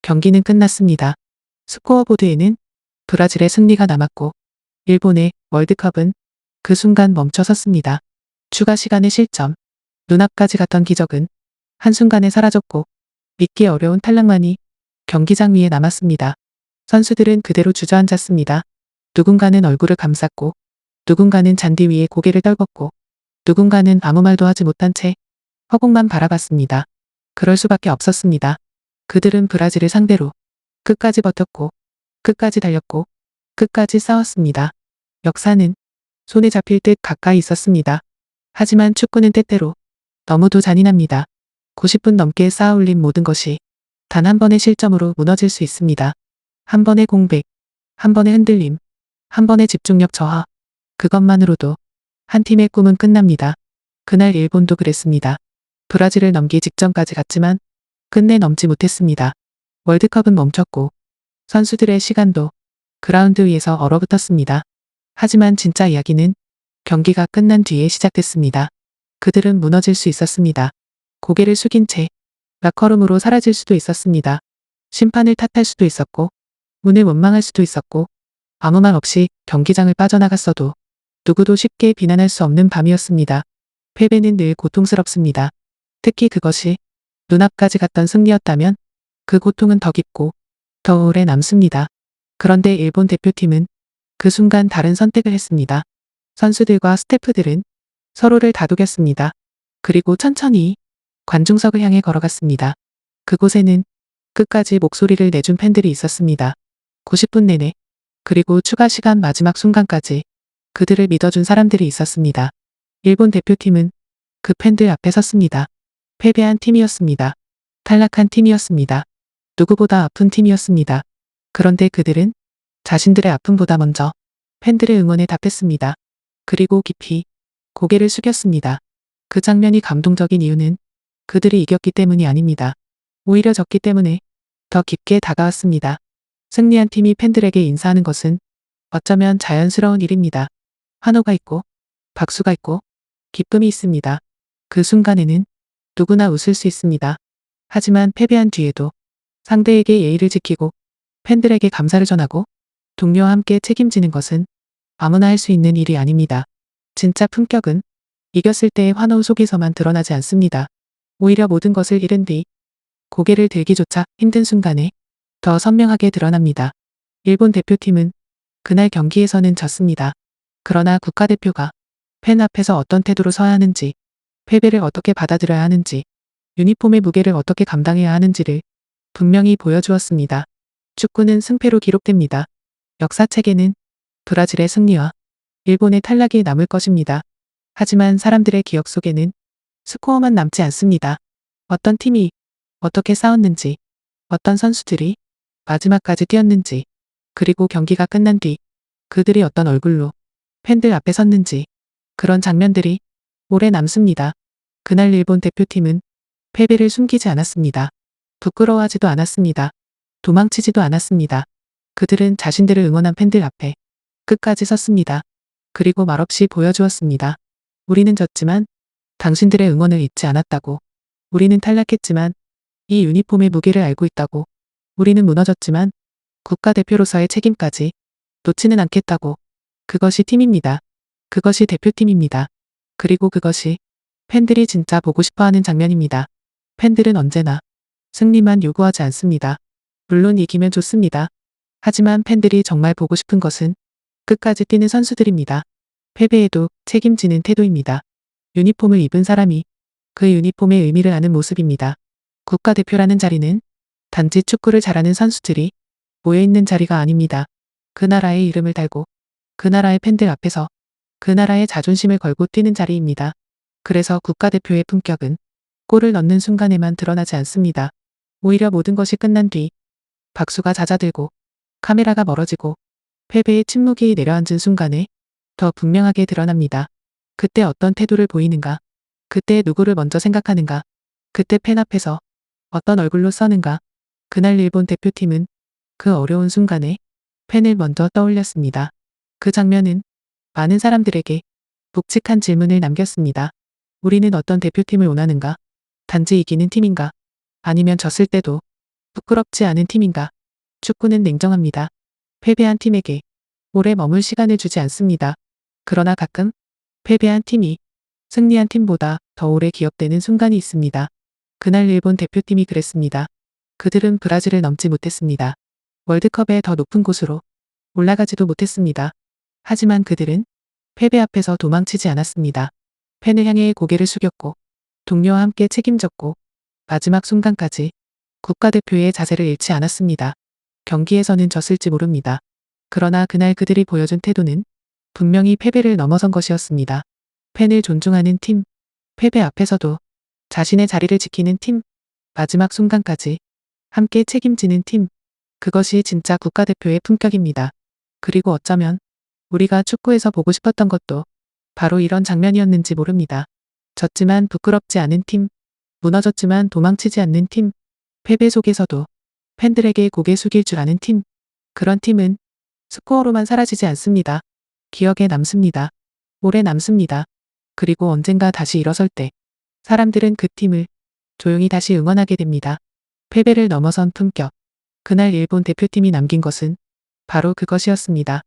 경기는 끝났습니다. 스코어보드에는 브라질의 승리가 남았고 일본의 월드컵은 그 순간 멈춰섰습니다. 추가 시간의 실점, 눈앞까지 갔던 기적은 한순간에 사라졌고 믿기 어려운 탈락만이 경기장 위에 남았습니다. 선수들은 그대로 주저앉았습니다. 누군가는 얼굴을 감쌌고 누군가는 잔디 위에 고개를 떨궜고 누군가는 아무 말도 하지 못한 채 허공만 바라봤습니다. 그럴 수밖에 없었습니다. 그들은 브라질을 상대로 끝까지 버텼고 끝까지 달렸고 끝까지 싸웠습니다. 역사는 손에 잡힐 듯 가까이 있었습니다. 하지만 축구는 때때로 너무도 잔인합니다. 90분 넘게 쌓아올린 모든 것이 단 한 번의 실점으로 무너질 수 있습니다. 한 번의 공백, 한 번의 흔들림, 한 번의 집중력 저하, 그것만으로도 한 팀의 꿈은 끝납니다. 그날 일본도 그랬습니다. 브라질을 넘기 직전까지 갔지만 끝내 넘지 못했습니다. 월드컵은 멈췄고 선수들의 시간도 그라운드 위에서 얼어붙었습니다. 하지만 진짜 이야기는 경기가 끝난 뒤에 시작됐습니다. 그들은 무너질 수 있었습니다. 고개를 숙인 채 라커룸으로 사라질 수도 있었습니다. 심판을 탓할 수도 있었고 운을 원망할 수도 있었고 아무 말 없이 경기장을 빠져나갔어도 누구도 쉽게 비난할 수 없는 밤이었습니다. 패배는 늘 고통스럽습니다. 특히 그것이 눈앞까지 갔던 승리였다면 그 고통은 더 깊고 더 오래 남습니다. 그런데 일본 대표팀은 그 순간 다른 선택을 했습니다. 선수들과 스태프들은 서로를 다독였습니다. 그리고 천천히 관중석을 향해 걸어갔습니다. 그곳에는 끝까지 목소리를 내준 팬들이 있었습니다. 90분 내내 그리고 추가 시간 마지막 순간까지 그들을 믿어준 사람들이 있었습니다. 일본 대표팀은 그 팬들 앞에 섰습니다. 패배한 팀이었습니다. 탈락한 팀이었습니다. 누구보다 아픈 팀이었습니다. 그런데 그들은 자신들의 아픔보다 먼저 팬들의 응원에 답했습니다. 그리고 깊이 고개를 숙였습니다. 그 장면이 감동적인 이유는 그들이 이겼기 때문이 아닙니다. 오히려 졌기 때문에 더 깊게 다가왔습니다. 승리한 팀이 팬들에게 인사하는 것은 어쩌면 자연스러운 일입니다. 환호가 있고 박수가 있고 기쁨이 있습니다. 그 순간에는 누구나 웃을 수 있습니다. 하지만 패배한 뒤에도 상대에게 예의를 지키고 팬들에게 감사를 전하고 동료와 함께 책임지는 것은 아무나 할 수 있는 일이 아닙니다. 진짜 품격은 이겼을 때의 환호 속에서만 드러나지 않습니다. 오히려 모든 것을 잃은 뒤 고개를 들기조차 힘든 순간에 더 선명하게 드러납니다. 일본 대표팀은 그날 경기에서는 졌습니다. 그러나 국가대표가 팬 앞에서 어떤 태도로 서야 하는지, 패배를 어떻게 받아들여야 하는지, 유니폼의 무게를 어떻게 감당해야 하는지를 분명히 보여주었습니다. 축구는 승패로 기록됩니다. 역사책에는 브라질의 승리와 일본의 탈락이 남을 것입니다. 하지만 사람들의 기억 속에는 스코어만 남지 않습니다. 어떤 팀이 어떻게 싸웠는지, 어떤 선수들이 마지막까지 뛰었는지, 그리고 경기가 끝난 뒤 그들이 어떤 얼굴로 팬들 앞에 섰는지, 그런 장면들이 오래 남습니다. 그날 일본 대표팀은 패배를 숨기지 않았습니다. 부끄러워하지도 않았습니다. 도망치지도 않았습니다. 그들은 자신들을 응원한 팬들 앞에 끝까지 섰습니다. 그리고 말없이 보여주었습니다. 우리는 졌지만 당신들의 응원을 잊지 않았다고. 우리는 탈락했지만 이 유니폼의 무게를 알고 있다고. 우리는 무너졌지만 국가대표로서의 책임까지 놓지는 않겠다고. 그것이 팀입니다. 그것이 대표팀입니다. 그리고 그것이 팬들이 진짜 보고 싶어하는 장면입니다. 팬들은 언제나 승리만 요구하지 않습니다. 물론 이기면 좋습니다. 하지만 팬들이 정말 보고 싶은 것은 끝까지 뛰는 선수들입니다. 패배에도 책임지는 태도입니다. 유니폼을 입은 사람이 그 유니폼의 의미를 아는 모습입니다. 국가대표라는 자리는 단지 축구를 잘하는 선수들이 모여있는 자리가 아닙니다. 그 나라의 이름을 달고 그 나라의 팬들 앞에서 그 나라의 자존심을 걸고 뛰는 자리입니다. 그래서 국가대표의 품격은 골을 넣는 순간에만 드러나지 않습니다. 오히려 모든 것이 끝난 뒤 박수가 잦아들고 카메라가 멀어지고 패배의 침묵이 내려앉은 순간에 더 분명하게 드러납니다. 그때 어떤 태도를 보이는가? 그때 누구를 먼저 생각하는가? 그때 팬 앞에서 어떤 얼굴로 서는가? 그날 일본 대표팀은 그 어려운 순간에 팬을 먼저 떠올렸습니다. 그 장면은 많은 사람들에게 묵직한 질문을 남겼습니다. 우리는 어떤 대표팀을 원하는가? 단지 이기는 팀인가? 아니면 졌을 때도 부끄럽지 않은 팀인가? 축구는 냉정합니다. 패배한 팀에게 오래 머물 시간을 주지 않습니다. 그러나 가끔 패배한 팀이 승리한 팀보다 더 오래 기억되는 순간이 있습니다. 그날 일본 대표팀이 그랬습니다. 그들은 브라질을 넘지 못했습니다. 월드컵의 더 높은 곳으로 올라가지도 못했습니다. 하지만 그들은 패배 앞에서 도망치지 않았습니다. 팬을 향해 고개를 숙였고 동료와 함께 책임졌고 마지막 순간까지 국가대표의 자세를 잃지 않았습니다. 경기에서는 졌을지 모릅니다. 그러나 그날 그들이 보여준 태도는 분명히 패배를 넘어선 것이었습니다. 팬을 존중하는 팀, 패배 앞에서도 자신의 자리를 지키는 팀, 마지막 순간까지 함께 책임지는 팀, 그것이 진짜 국가대표의 품격입니다. 그리고 어쩌면 우리가 축구에서 보고 싶었던 것도 바로 이런 장면이었는지 모릅니다. 졌지만 부끄럽지 않은 팀, 무너졌지만 도망치지 않는 팀, 패배 속에서도 팬들에게 고개 숙일 줄 아는 팀, 그런 팀은 스코어로만 사라지지 않습니다. 기억에 남습니다. 오래 남습니다. 그리고 언젠가 다시 일어설 때 사람들은 그 팀을 조용히 다시 응원하게 됩니다. 패배를 넘어선 품격. 그날 일본 대표팀이 남긴 것은 바로 그것이었습니다.